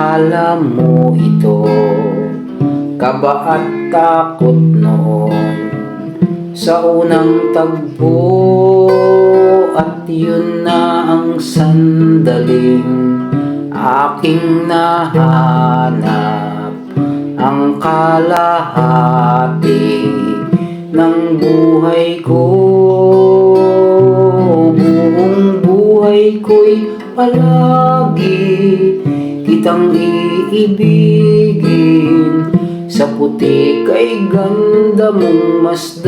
Naalala mo ito, kaba at takot noon sa unang tagpo, at yun na ang sandaling aking nahanap, ang kalahati ng buhay ko. Buong buhay ko'y palagi kitang iibigin, sa puti kay ganda mong masdan.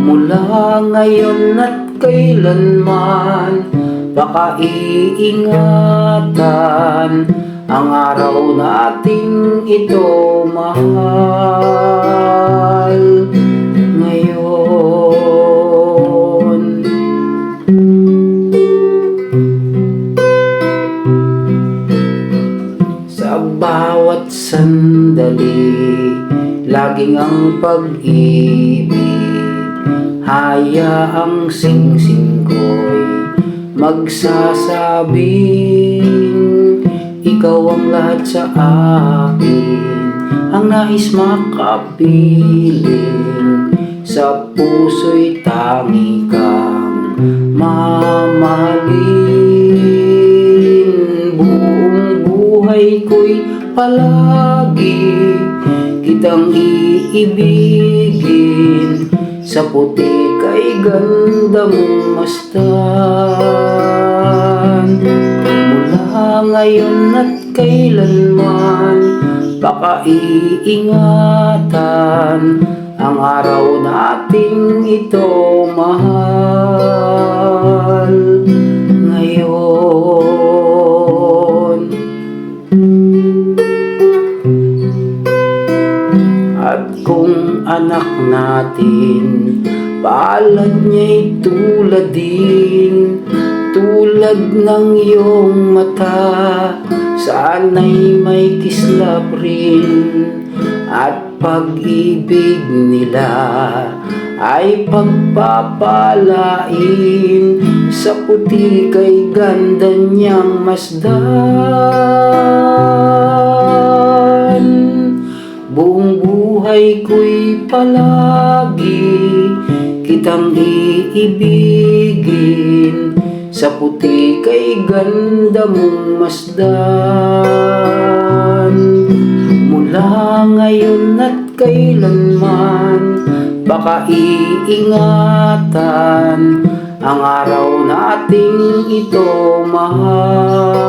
Mula ngayon at kailanman, baka iingatan ang araw nating ito, mahal. Ngayon sa bawat sandali, laging ang pag-ibig, hayaang singsing ko'y magsasabing ikaw ang lahat sa akin, ang nais makapiling, sa puso'y tangi kang mamahalin. Buong buhay ko'y palagi kitang iibigin, sa puti kay ganda mong masdan. Mula ngayon at kailanman, baka iingatan ang araw nating ito, mahal. Ngayon at kung anak natin, palad niya'y tulad din, tulad ng iyong mata, sana'y may kislap rin, at pag-ibig nila ay pagpapalain, sa puti kay ganda niyang masdan. Buong buhay ko'y palagi kitang iibigin, sa puti kay ganda mong masdan. Mula ngayon at kailanman, baka iingatan ang araw nating ito, mahal.